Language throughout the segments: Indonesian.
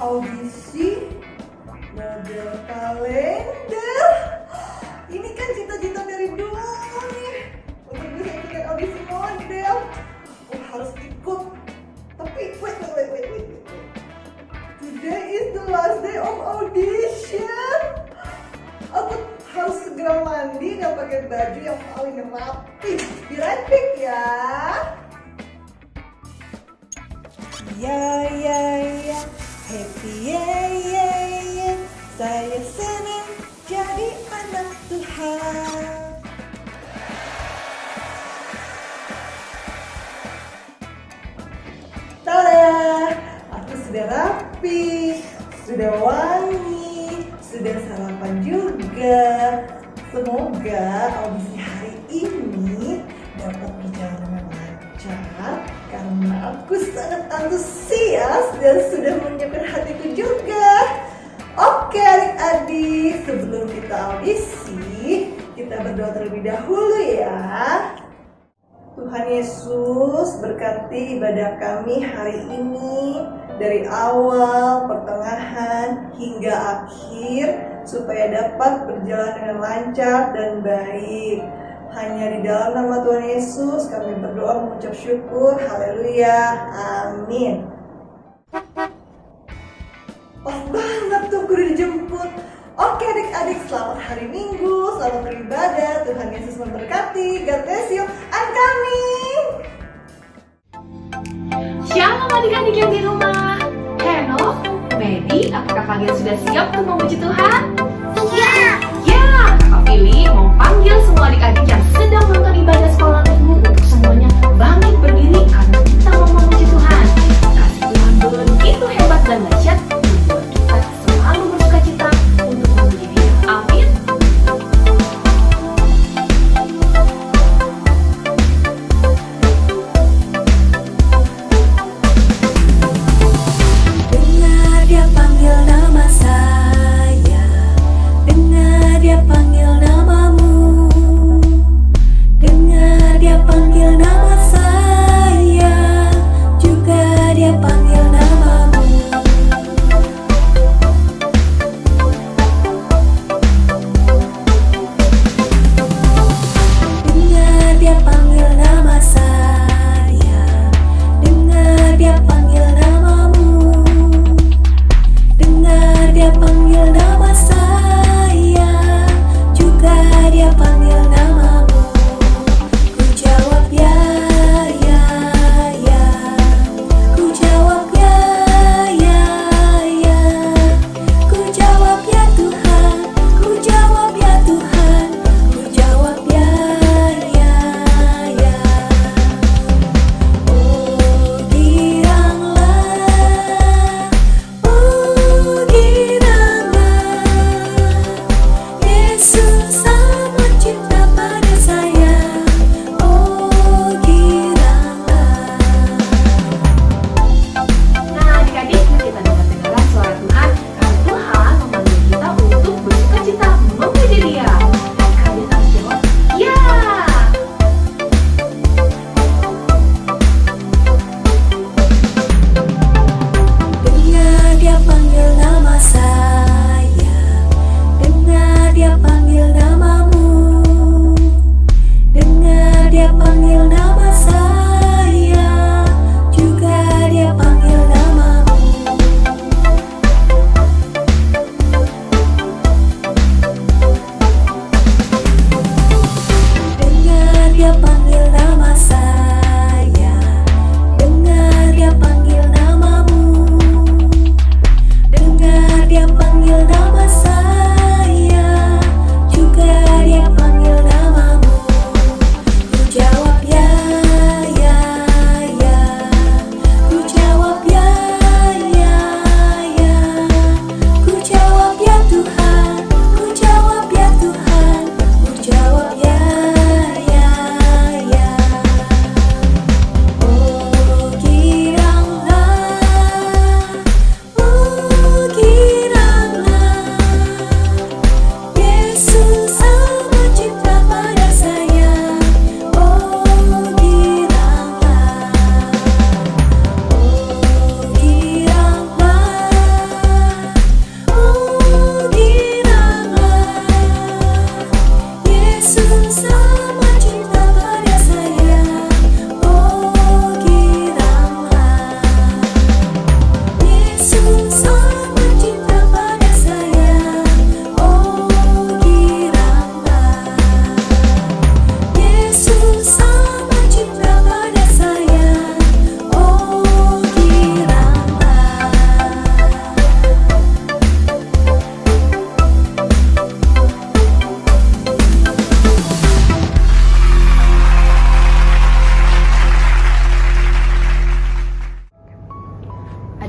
audisi model kalender. Ini kan cita-cita dari dulu nih, untuk bisa ikutan audisi model. Harus ikut. Tapi wait. Today is the last day of audition. Aku harus segera mandi dan pakai baju yang paling rapi. Be right back ya. Ya, happy ya. Saya senang jadi anak Tuhan. Tada, aku sudah rapi, sudah wangi, sudah sarapan juga. Semoga audisi hari ini dapat berjalan dengan lancar karena aku sangat antusias dan sudah menyiapkan hatiku juga. Oke adik-adik, sebelum kita audisi, kita berdoa terlebih dahulu ya. Tuhan Yesus berkati ibadah kami hari ini dari awal, pertengahan, hingga akhir supaya dapat berjalan dengan lancar dan baik. Hanya di dalam nama Tuhan Yesus kami berdoa mengucap syukur. Haleluya. Amin. Pas banget tuh gue udah dijemput. Oke adik-adik, selamat hari Minggu, selamat beribadah. Tuhan Yesus memberkati. God bless you. I'm coming. Shalom adik-adik yang di rumah. Hello, Medi, apakah kalian sudah siap untuk memuji Tuhan? Siap. Ya, Kakak Fili mau panggil semua adik-adik yang sedang nonton ibadah sekolah minggu untuk semuanya bangkit berdiri karena kita mau memuji Tuhan. Kasih Tuhan begitu hebat dan dahsyat membuat kita selalu bersuka cita untuk memuji Dia. Amin. Dengar Dia panggil nama saya, dengar Dia panggil namamu, dengar Dia panggil nama saya.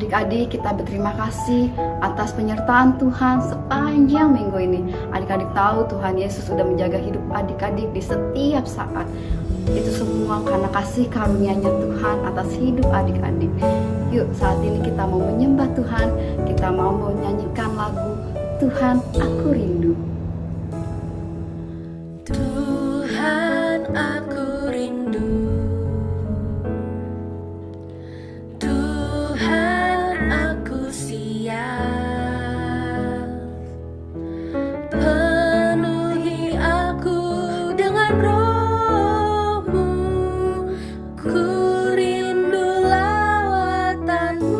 Adik-adik, kita berterima kasih atas penyertaan Tuhan sepanjang minggu ini. Adik-adik tahu Tuhan Yesus sudah menjaga hidup adik-adik di setiap saat. Itu semua karena kasih karunia-Nya Tuhan atas hidup adik-adik. Yuk, saat ini kita mau menyembah Tuhan, kita mau menyanyikan lagu Tuhan Aku Rindu. Tuhan aku rindu, Tuhan aku siap, penuhi aku dengan roh-Mu, ku rindu lawatan-Mu.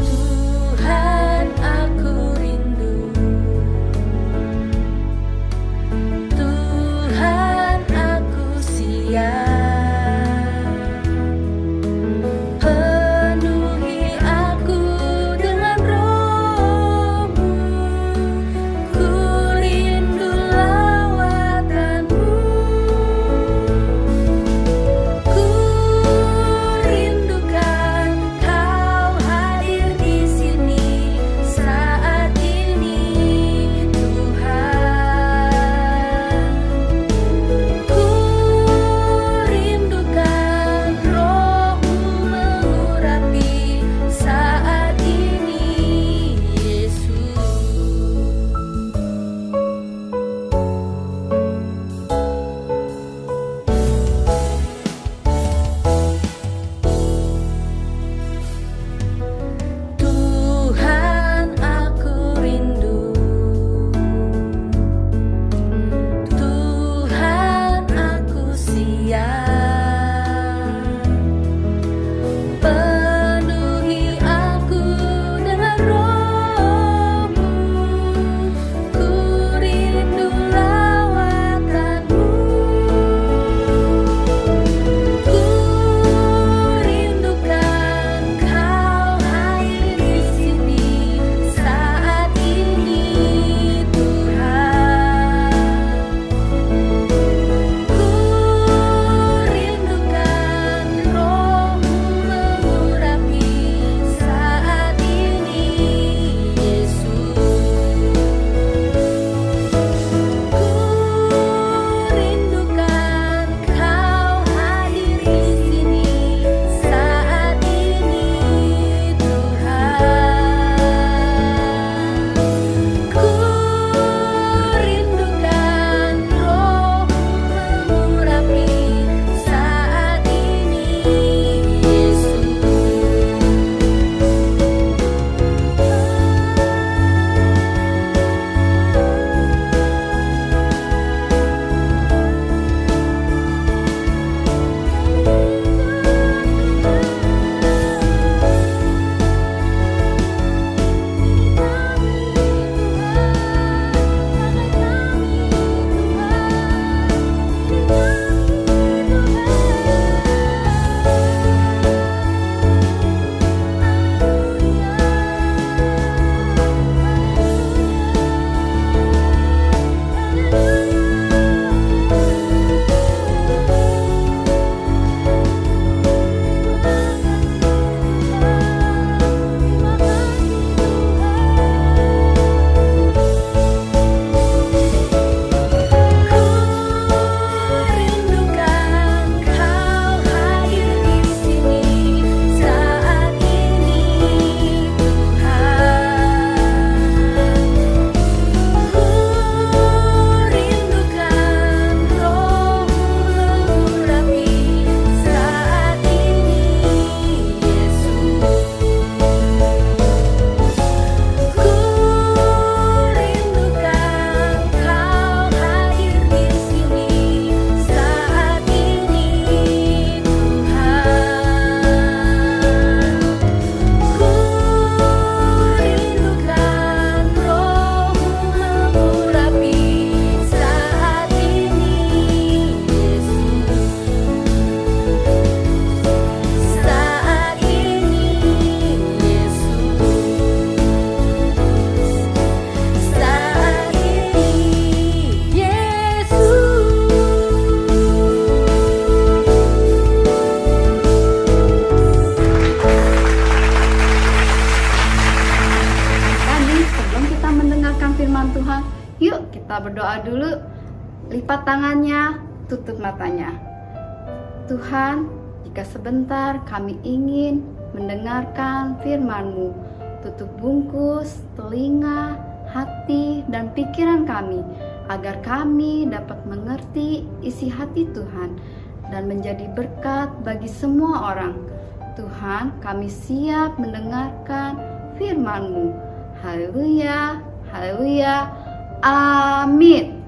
Tuhan aku rindu, lipat tangannya, tutup matanya. Tuhan, jika sebentar kami ingin mendengarkan firman-Mu, tutup bungkus, telinga, hati, dan pikiran kami, agar kami dapat mengerti isi hati Tuhan dan menjadi berkat bagi semua orang. Tuhan, kami siap mendengarkan firman-Mu. Haleluya, haleluya, amin.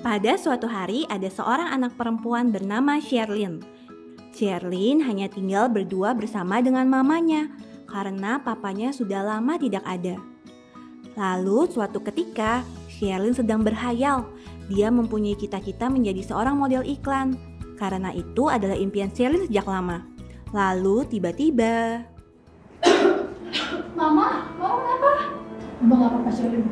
Pada suatu hari ada seorang anak perempuan bernama Sherlyn. Sherlyn hanya tinggal berdua bersama dengan mamanya karena papanya sudah lama tidak ada. Lalu suatu ketika Sherlyn sedang berhayal. Dia mempunyai cita-cita menjadi seorang model iklan. Karena itu adalah impian Sherlyn sejak lama. Lalu tiba-tiba, Mama kenapa? Mama gak apa-apa Sherlyn.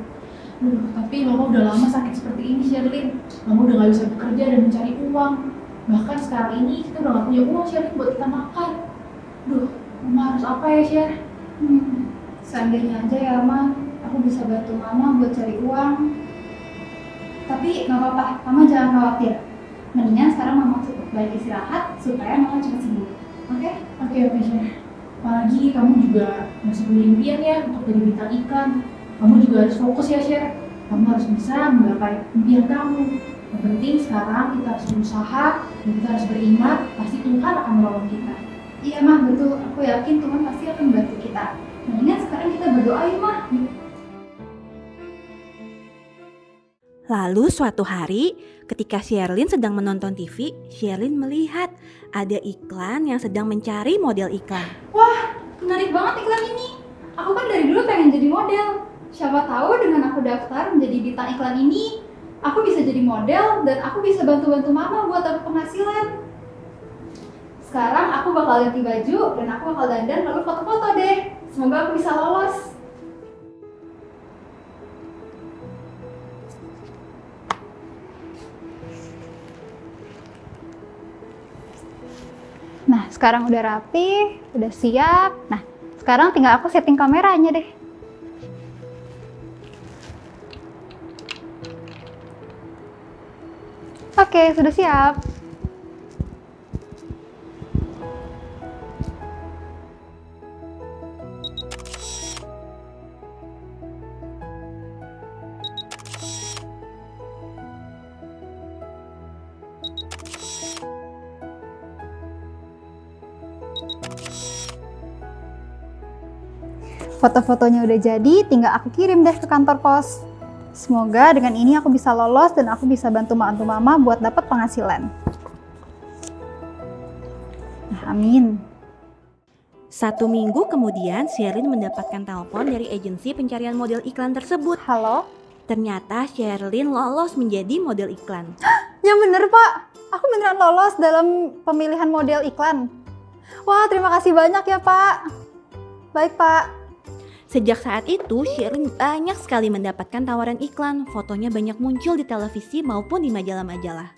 Tapi Mama udah lama sakit seperti ini Sherlyn. Mama udah gak bisa bekerja dan mencari uang. Bahkan sekarang ini kita udah gak punya uang Sherlyn buat kita makan. Mama harus apa ya Sher? Seandainya aja ya Ma, aku bisa bantu Mama buat cari uang. Tapi gak apa-apa, Mama jangan khawatir. Mendingan sekarang Mama cukup baik istirahat supaya Mama cepat sembuh. Oke? Oke Sher. Apalagi kamu juga masih punya impian ya untuk jadi bintang iklan. Kamu juga harus fokus ya Sher. Kamu harus bisa menggapai impian kamu. Yang penting sekarang kita harus berusaha dan kita harus beriman. Pasti Tuhan akan menolong kita. Iya Ma, betul. Aku yakin Tuhan pasti akan membantu kita. Mendingan sekarang kita berdoa yuk Ma. lalu suatu hari ketika Sherlyn sedang menonton TV, Sherlyn melihat ada iklan yang sedang mencari model iklan. Wah, menarik banget iklan ini. Aku kan dari dulu pengen jadi model. Siapa tahu dengan aku daftar menjadi bintang iklan ini, aku bisa jadi model dan aku bisa bantu-bantu Mama buat dapat penghasilan. Sekarang aku bakal ganti baju dan aku bakal dandan lalu foto-foto deh. Semoga aku bisa lolos. Nah, sekarang udah rapi, udah siap. Nah, sekarang tinggal aku setting kameranya deh. Oke, sudah siap. Foto-fotonya udah jadi, tinggal aku kirim deh ke kantor pos. Semoga dengan ini aku bisa lolos dan aku bisa bantu Mama buat dapat penghasilan. Nah, amin. 1 minggu kemudian, Sherlyn mendapatkan telepon dari agensi pencarian model iklan tersebut. Halo? Ternyata Sherlyn lolos menjadi model iklan. Yang bener Pak, aku beneran lolos dalam pemilihan model iklan. Wah, terima kasih banyak ya Pak. Baik Pak. Sejak saat itu, Sherlyn banyak sekali mendapatkan tawaran iklan. Fotonya banyak muncul di televisi maupun di majalah-majalah.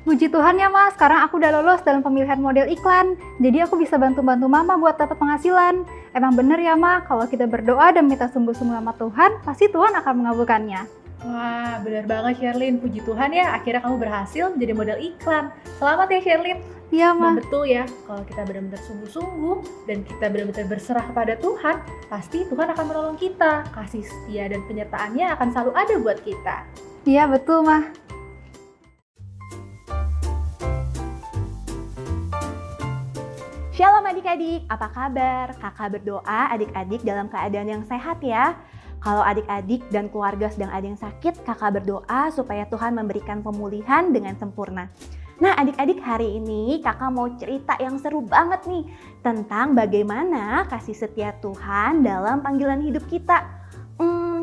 Puji Tuhan ya Mas, sekarang aku udah lolos dalam pemilihan model iklan. Jadi aku bisa bantu-bantu Mama buat dapat penghasilan. Emang bener ya Ma, kalau kita berdoa dan minta sungguh-sungguh sama Tuhan, pasti Tuhan akan mengabulkannya. Wah, benar banget Sherlyn. Puji Tuhan ya, akhirnya kamu berhasil menjadi model iklan. Selamat ya Sherlyn. Iya Ma. Dan betul ya, kalau kita benar-benar sungguh-sungguh dan kita benar-benar berserah kepada Tuhan, pasti Tuhan akan menolong kita. Kasih setia dan penyertaannya akan selalu ada buat kita. Iya betul Ma. Shalom adik-adik, apa kabar? Kakak berdoa adik-adik dalam keadaan yang sehat ya. Kalau adik-adik dan keluarga sedang ada yang sakit, kakak berdoa supaya Tuhan memberikan pemulihan dengan sempurna. Nah adik-adik, hari ini kakak mau cerita yang seru banget nih tentang bagaimana kasih setia Tuhan dalam panggilan hidup kita.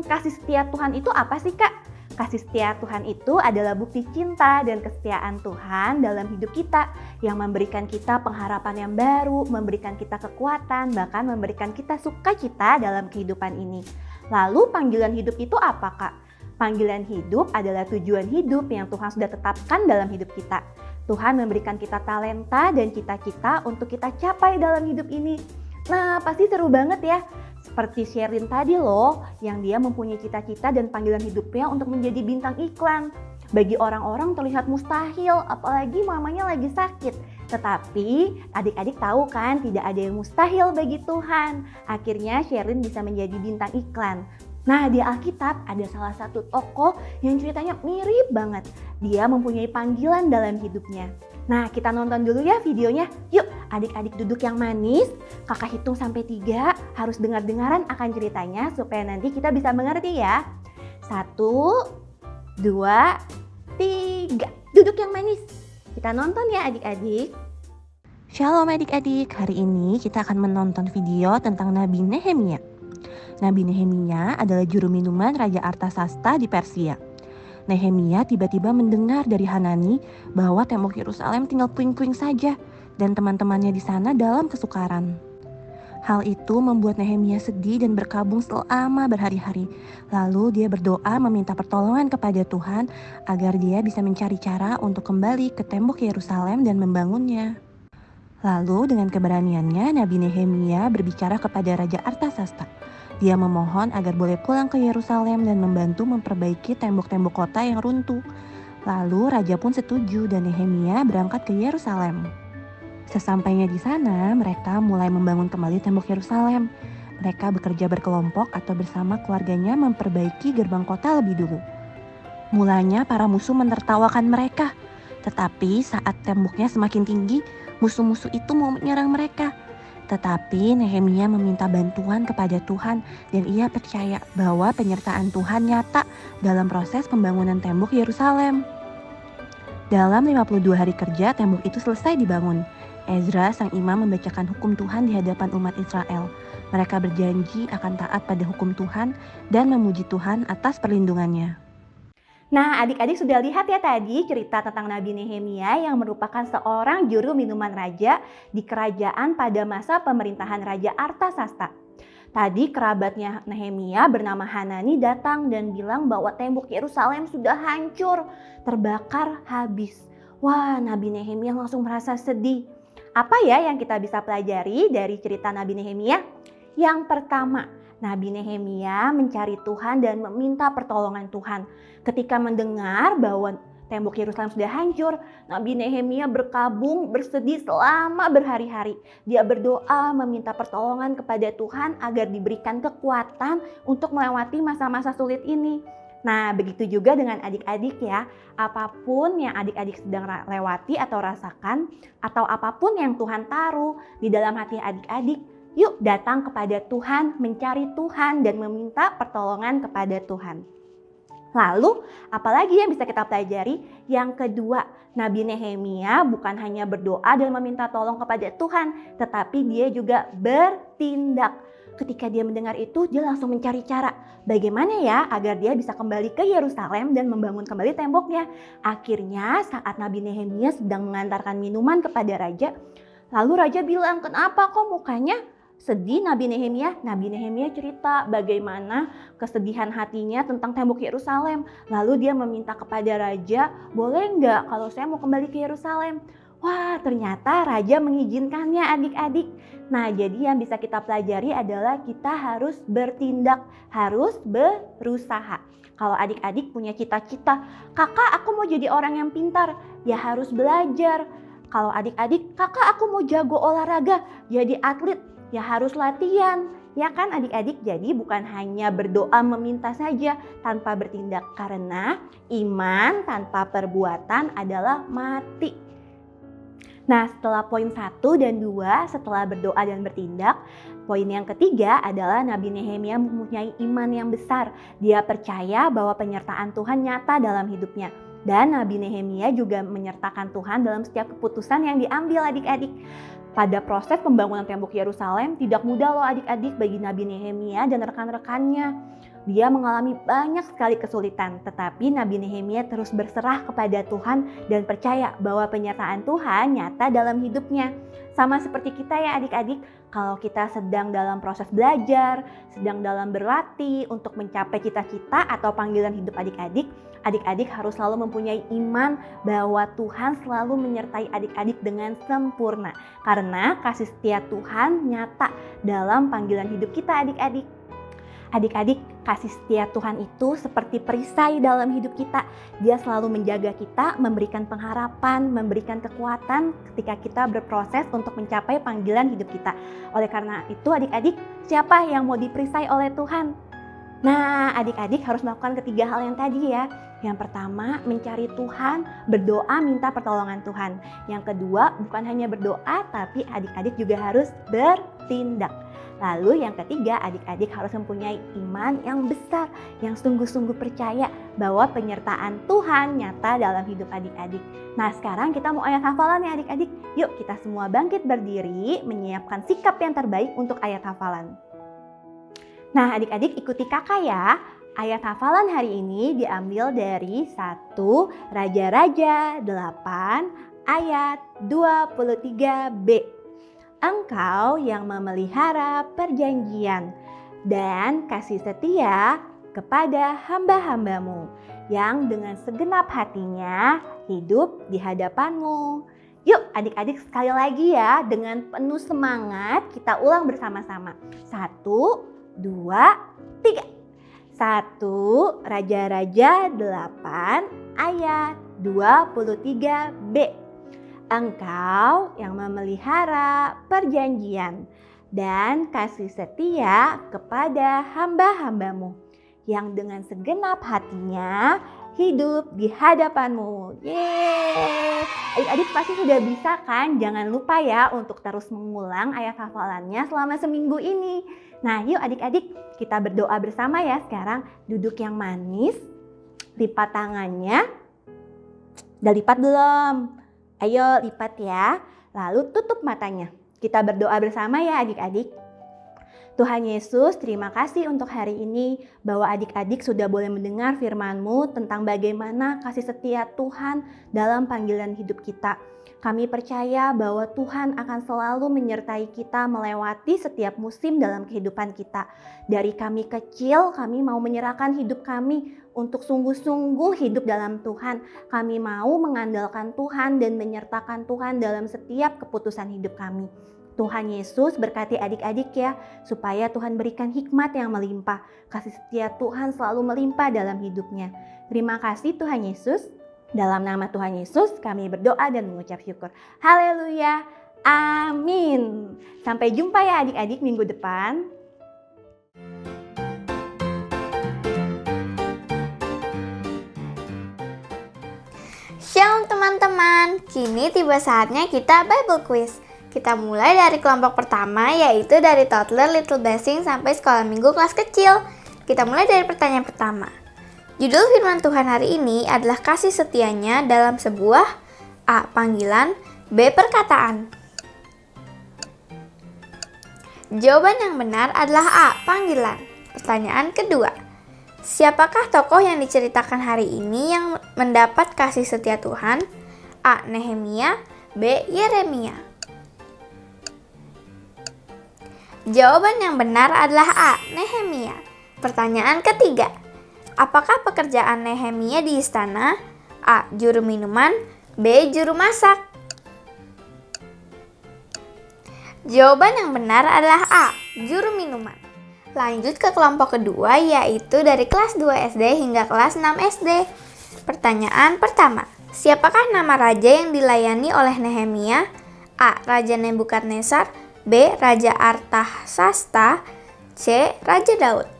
Kasih setia Tuhan itu apa sih Kak? Kasih setia Tuhan itu adalah bukti cinta dan kesetiaan Tuhan dalam hidup kita yang memberikan kita pengharapan yang baru, memberikan kita kekuatan, bahkan memberikan kita sukacita dalam kehidupan ini. Lalu panggilan hidup itu apa Kak? Panggilan hidup adalah tujuan hidup yang Tuhan sudah tetapkan dalam hidup kita. Tuhan memberikan kita talenta dan cita-cita untuk kita capai dalam hidup ini. Nah, pasti seru banget ya. Seperti Sherin tadi loh, yang dia mempunyai cita-cita dan panggilan hidupnya untuk menjadi bintang iklan. Bagi orang-orang terlihat mustahil, apalagi mamanya lagi sakit. Tetapi adik-adik tahu kan, tidak ada yang mustahil bagi Tuhan. Akhirnya Sherin bisa menjadi bintang iklan. Nah, di Alkitab ada salah satu tokoh yang ceritanya mirip banget. Dia mempunyai panggilan dalam hidupnya. Nah, kita nonton dulu ya videonya. Yuk, adik-adik duduk yang manis. Kakak hitung sampai 3, harus dengar-dengaran akan ceritanya supaya nanti kita bisa mengerti ya. 1, 2, 3. Duduk yang manis. Kita nonton ya adik-adik. Shalom adik-adik, hari ini kita akan menonton video tentang Nabi Nehemia. Nabi Nehemia adalah juru minuman Raja Artasasta di Persia. Nehemia tiba-tiba mendengar dari Hanani bahwa tembok Yerusalem tinggal puing-puing saja dan teman-temannya di sana dalam kesukaran. Hal itu membuat Nehemia sedih dan berkabung selama berhari-hari. Lalu dia berdoa meminta pertolongan kepada Tuhan agar dia bisa mencari cara untuk kembali ke tembok Yerusalem dan membangunnya. Lalu dengan keberaniannya Nabi Nehemia berbicara kepada Raja Artasasta. Dia memohon agar boleh pulang ke Yerusalem dan membantu memperbaiki tembok-tembok kota yang runtuh. Lalu raja pun setuju dan Nehemia berangkat ke Yerusalem. Sesampainya di sana, mereka mulai membangun kembali tembok Yerusalem. Mereka bekerja berkelompok atau bersama keluarganya memperbaiki gerbang kota lebih dulu. Mulanya para musuh menertawakan mereka, tetapi saat temboknya semakin tinggi, musuh-musuh itu mau menyerang mereka. Tetapi Nehemia meminta bantuan kepada Tuhan dan ia percaya bahwa penyertaan Tuhan nyata dalam proses pembangunan tembok Yerusalem. Dalam 52 hari kerja, tembok itu selesai dibangun. Ezra sang imam membacakan hukum Tuhan di hadapan umat Israel. Mereka berjanji akan taat pada hukum Tuhan dan memuji Tuhan atas perlindungannya. Nah, adik-adik sudah lihat ya tadi cerita tentang Nabi Nehemia yang merupakan seorang juru minuman raja di kerajaan pada masa pemerintahan Raja Artasasta. Tadi kerabatnya Nehemia bernama Hanani datang dan bilang bahwa tembok Yerusalem sudah hancur, terbakar habis. Wah, Nabi Nehemia langsung merasa sedih. Apa ya yang kita bisa pelajari dari cerita Nabi Nehemia? Yang pertama, Nabi Nehemia mencari Tuhan dan meminta pertolongan Tuhan. Ketika mendengar bahwa tembok Yerusalem sudah hancur, Nabi Nehemia berkabung, bersedih selama berhari-hari. Dia berdoa meminta pertolongan kepada Tuhan agar diberikan kekuatan untuk melewati masa-masa sulit ini. Nah, begitu juga dengan adik-adik ya. Apapun yang adik-adik sedang lewati atau rasakan, atau apapun yang Tuhan taruh di dalam hati adik-adik, yuk datang kepada Tuhan, mencari Tuhan dan meminta pertolongan kepada Tuhan. Lalu, apalagi yang bisa kita pelajari? Yang kedua, Nabi Nehemia bukan hanya berdoa dan meminta tolong kepada Tuhan, tetapi dia juga bertindak. Ketika dia mendengar itu, dia langsung mencari cara. Bagaimana ya agar dia bisa kembali ke Yerusalem dan membangun kembali temboknya? Akhirnya saat Nabi Nehemia sedang mengantarkan minuman kepada raja, lalu raja bilang, "Kenapa kok mukanya sedih Nabi Nehemia?" Nabi Nehemia cerita bagaimana kesedihan hatinya tentang tembok Yerusalem. Lalu dia meminta kepada raja, "Boleh nggak kalau saya mau kembali ke Yerusalem?" Wah, ternyata raja mengizinkannya adik-adik. Nah, jadi yang bisa kita pelajari adalah kita harus bertindak, harus berusaha. Kalau adik-adik punya cita-cita, "Kakak, aku mau jadi orang yang pintar," ya harus belajar. Kalau adik-adik, "Kakak, aku mau jago olahraga, jadi atlet," ya harus latihan. Ya kan adik-adik? Jadi bukan hanya berdoa meminta saja tanpa bertindak. Karena iman tanpa perbuatan adalah mati. Nah, setelah poin 1 dan 2, setelah berdoa dan bertindak, poin yang ketiga adalah Nabi Nehemia mempunyai iman yang besar. Dia percaya bahwa penyertaan Tuhan nyata dalam hidupnya. Dan Nabi Nehemia juga menyertakan Tuhan dalam setiap keputusan yang diambil adik-adik. Pada proses pembangunan tembok Yerusalem tidak mudah loh adik-adik bagi Nabi Nehemia dan rekan-rekannya. Dia mengalami banyak sekali kesulitan, tetapi Nabi Nehemia terus berserah kepada Tuhan dan percaya bahwa penyertaan Tuhan nyata dalam hidupnya. Sama seperti kita ya adik-adik, kalau kita sedang dalam proses belajar, sedang dalam berlatih untuk mencapai cita-cita atau panggilan hidup adik-adik, adik-adik harus selalu mempunyai iman bahwa Tuhan selalu menyertai adik-adik dengan sempurna. Karena kasih setia Tuhan nyata dalam panggilan hidup kita adik-adik. Adik-adik, kasih setia Tuhan itu seperti perisai dalam hidup kita. Dia selalu menjaga kita, memberikan pengharapan, memberikan kekuatan ketika kita berproses untuk mencapai panggilan hidup kita. Oleh karena itu adik-adik, siapa yang mau diperisai oleh Tuhan? Nah, adik-adik harus melakukan ketiga hal yang tadi ya. Yang pertama, mencari Tuhan, berdoa minta pertolongan Tuhan. Yang kedua, bukan hanya berdoa, tapi adik-adik juga harus bertindak. Lalu yang ketiga, adik-adik harus mempunyai iman yang besar, yang sungguh-sungguh percaya bahwa penyertaan Tuhan nyata dalam hidup adik-adik. Nah, sekarang kita mau ayat hafalan ya adik-adik. Yuk kita semua bangkit berdiri, menyiapkan sikap yang terbaik untuk ayat hafalan. Nah, adik-adik ikuti kakak ya. Ayat hafalan hari ini diambil dari 1 Raja-Raja 8 ayat 23b. Engkau yang memelihara perjanjian dan kasih setia kepada hamba-hambamu yang dengan segenap hatinya hidup di hadapanmu. Yuk adik-adik sekali lagi ya, dengan penuh semangat kita ulang bersama-sama. 1, 2, 3. 1 Raja-Raja 8 ayat 23b. Engkau yang memelihara perjanjian dan kasih setia kepada hamba-hambamu yang dengan segenap hatinya hidup di hadapanmu. Yeay! Adik-adik pasti sudah bisa kan? Jangan lupa ya untuk terus mengulang ayat hafalannya selama seminggu ini. Nah yuk adik-adik kita berdoa bersama ya sekarang. Duduk yang manis, lipat tangannya. Udah lipat belum? Ayo lipat ya, lalu tutup matanya. Kita berdoa bersama ya adik-adik. Tuhan Yesus, terima kasih untuk hari ini bahwa adik-adik sudah boleh mendengar firman-Mu tentang bagaimana kasih setia Tuhan dalam panggilan hidup kita. Kami percaya bahwa Tuhan akan selalu menyertai kita melewati setiap musim dalam kehidupan kita. Dari kami kecil, kami mau menyerahkan hidup kami untuk sungguh-sungguh hidup dalam Tuhan. Kami mau mengandalkan Tuhan dan menyertakan Tuhan dalam setiap keputusan hidup kami. Tuhan Yesus berkati adik-adik ya, supaya Tuhan berikan hikmat yang melimpah. Kasih setia Tuhan selalu melimpah dalam hidupnya. Terima kasih Tuhan Yesus. Dalam nama Tuhan Yesus kami berdoa dan mengucap syukur. Haleluya. Amin. Sampai jumpa ya adik-adik minggu depan. Shalom teman-teman, kini tiba saatnya kita Bible Quiz. Kita mulai dari kelompok pertama yaitu dari toddler, little blessing sampai sekolah minggu kelas kecil. Kita mulai dari pertanyaan pertama. Judul firman Tuhan hari ini adalah kasih setianya dalam sebuah A. Panggilan, B. Perkataan. Jawaban yang benar adalah A. Panggilan. Pertanyaan kedua. Siapakah tokoh yang diceritakan hari ini yang mendapat kasih setia Tuhan? A. Nehemia, B. Yeremia. Jawaban yang benar adalah A. Nehemia. Pertanyaan ketiga. Apakah pekerjaan Nehemia di istana? A. Juru minuman, B. Juru masak. Jawaban yang benar adalah A. Juru minuman. Lanjut ke kelompok kedua yaitu dari kelas 2 SD hingga kelas 6 SD. Pertanyaan pertama. Siapakah nama raja yang dilayani oleh Nehemia? A. Raja Nebukadnezar, B. Raja Artasasta, C. Raja Daud.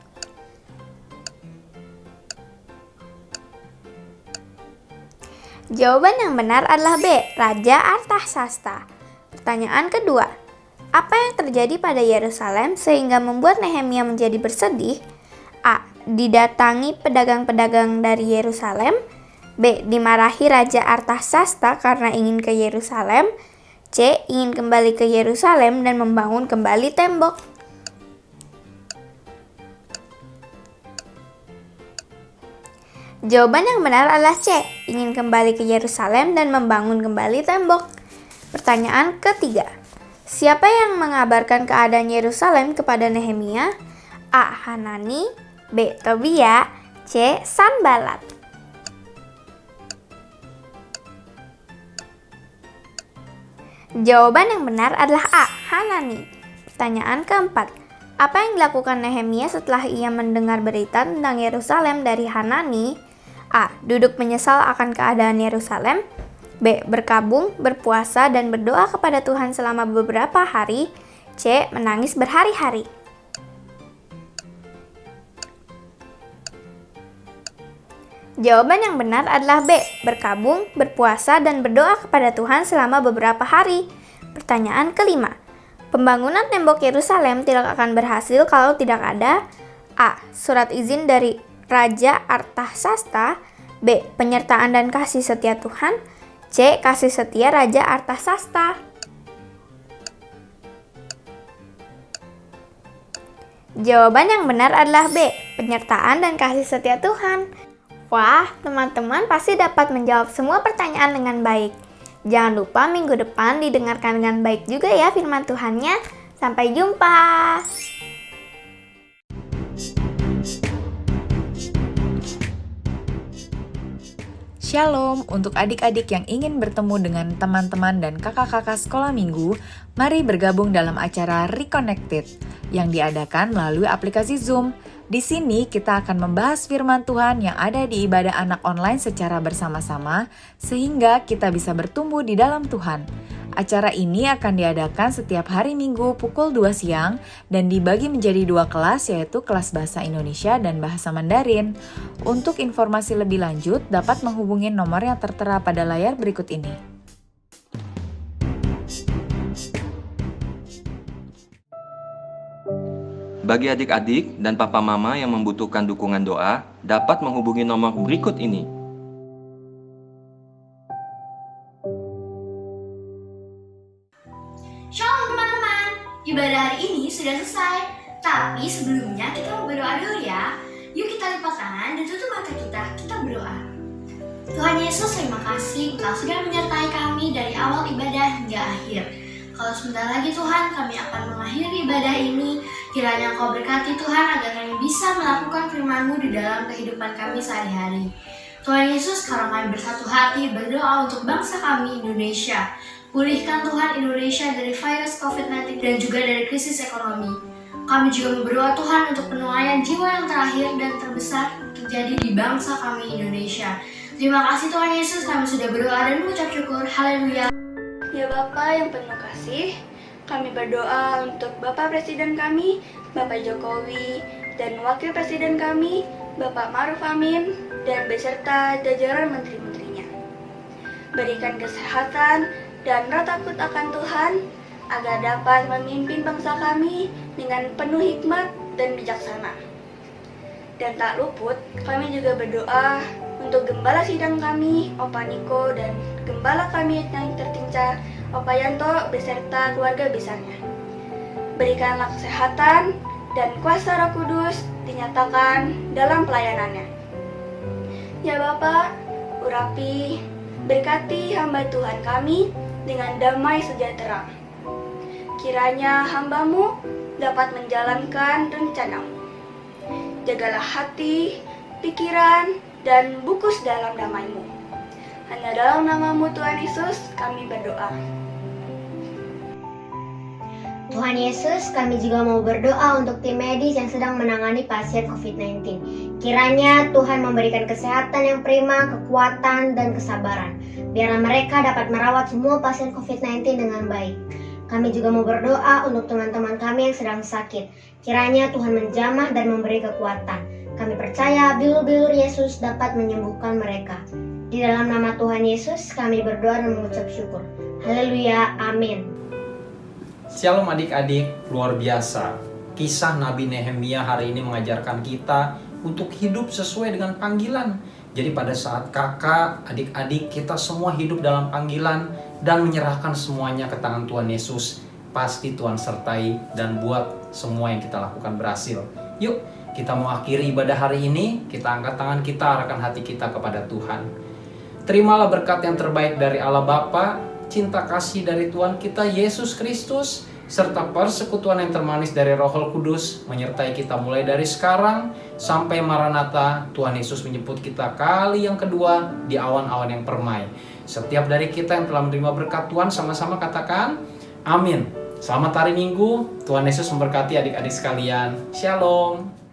Jawaban yang benar adalah B. Raja Artasasta. Pertanyaan kedua. Apa yang terjadi pada Yerusalem sehingga membuat Nehemia menjadi bersedih? A. Didatangi pedagang-pedagang dari Yerusalem, B. Dimarahi Raja Artasasta karena ingin ke Yerusalem, C. Ingin kembali ke Yerusalem dan membangun kembali tembok. Jawaban yang benar adalah C, ingin kembali ke Yerusalem dan membangun kembali tembok. Pertanyaan ketiga, siapa yang mengabarkan keadaan Yerusalem kepada Nehemia? A. Hanani, B. Tobia, C. Sanbalat. Jawaban yang benar adalah A. Hanani. Pertanyaan keempat, apa yang dilakukan Nehemia setelah ia mendengar berita tentang Yerusalem dari Hanani? A. Duduk menyesal akan keadaan Yerusalem. B. Berkabung, berpuasa, dan berdoa kepada Tuhan selama beberapa hari. C. Menangis berhari-hari. Jawaban yang benar adalah B. Berkabung, berpuasa, dan berdoa kepada Tuhan selama beberapa hari. Pertanyaan kelima, pembangunan tembok Yerusalem tidak akan berhasil kalau tidak ada A. Surat izin dari Raja Artasasta. B. Penyertaan dan kasih setia Tuhan. C. Kasih setia Raja Artasasta. Jawaban yang benar adalah B. Penyertaan dan kasih setia Tuhan. Wah, teman-teman pasti dapat menjawab semua pertanyaan dengan baik. Jangan lupa minggu depan didengarkan dengan baik juga ya firman Tuhannya. Sampai jumpa. Shalom, untuk adik-adik yang ingin bertemu dengan teman-teman dan kakak-kakak sekolah minggu, mari bergabung dalam acara Reconnected yang diadakan melalui aplikasi Zoom. Di sini kita akan membahas firman Tuhan yang ada di ibadah anak online secara bersama-sama, sehingga kita bisa bertumbuh di dalam Tuhan. Acara ini akan diadakan setiap hari Minggu pukul 2 siang dan dibagi menjadi 2 kelas, yaitu kelas Bahasa Indonesia dan Bahasa Mandarin. Untuk informasi lebih lanjut, dapat menghubungi nomor yang tertera pada layar berikut ini. Bagi adik-adik dan papa mama yang membutuhkan dukungan doa, dapat menghubungi nomor berikut ini. Shalom teman-teman, ibadah hari ini sudah selesai. Tapi sebelumnya kita mau berdoa dulu ya. Yuk kita lipat tangan dan tutup mata kita berdoa. Tuhan Yesus, terima kasih Engkau sudah menyertai kami dari awal ibadah hingga akhir. Kalau sebentar lagi Tuhan, kami akan mengakhiri ibadah ini. Kiranya Engkau berkati Tuhan agar kami bisa melakukan firman-Mu di dalam kehidupan kami sehari-hari. Tuhan Yesus, kalau kami bersatu hati berdoa untuk bangsa kami Indonesia. Pulihkan Tuhan Indonesia dari virus COVID-19 dan juga dari krisis ekonomi. Kami juga berdoa Tuhan untuk penuaian jiwa yang terakhir dan terbesar terjadi di bangsa kami Indonesia. Terima kasih Tuhan Yesus, kami sudah berdoa dan mengucap syukur. Haleluya. Ya Bapa yang penuh kasih, kami berdoa untuk Bapak Presiden kami, Bapak Jokowi, dan Wakil Presiden kami, Bapak Ma'ruf Amin, dan beserta jajaran menteri-menterinya. Berikan kesehatan dan roh takut akan Tuhan, agar dapat memimpin bangsa kami dengan penuh hikmat dan bijaksana. Dan tak luput, kami juga berdoa untuk gembala sidang kami, Opa Niko, dan gembala kami yang tercinta, Opa Yanto, beserta keluarga besarnya. Berikanlah kesehatan dan kuasa Roh Kudus dinyatakan dalam pelayanannya. Ya Bapa, urapi, berkati hamba Tuhan kami dengan damai sejahtera. Kiranya hamba-Mu dapat menjalankan rencana-Mu. Jagalah hati, pikiran, dan bungkus dalam damai-Mu. Hanya dalam nama-Mu Tuhan Yesus kami berdoa. Tuhan Yesus, kami juga mau berdoa untuk tim medis yang sedang menangani pasien COVID-19. Kiranya Tuhan memberikan kesehatan yang prima, kekuatan, dan kesabaran. Biarlah mereka dapat merawat semua pasien COVID-19 dengan baik. Kami juga mau berdoa untuk teman-teman kami yang sedang sakit. Kiranya Tuhan menjamah dan memberi kekuatan. Kami percaya bilur-bilur Yesus dapat menyembuhkan mereka. Di dalam nama Tuhan Yesus kami berdoa dan mengucap syukur. Haleluya, amin. Shalom adik-adik, luar biasa. Kisah Nabi Nehemia hari ini mengajarkan kita untuk hidup sesuai dengan panggilan. Jadi pada saat kakak, adik-adik, kita semua hidup dalam panggilan dan menyerahkan semuanya ke tangan Tuhan Yesus. Pasti Tuhan sertai dan buat semua yang kita lakukan berhasil. Yuk, kita mau akhiri ibadah hari ini, kita angkat tangan kita, arahkan hati kita kepada Tuhan. Terimalah berkat yang terbaik dari Allah Bapa, cinta kasih dari Tuhan kita Yesus Kristus, serta persekutuan yang termanis dari Roh Kudus menyertai kita mulai dari sekarang sampai Maranatha, Tuhan Yesus menjemput kita kali yang kedua di awan-awan yang permai. Setiap dari kita yang telah menerima berkat Tuhan sama-sama katakan amin. Selamat hari Minggu, Tuhan Yesus memberkati adik-adik sekalian. Shalom.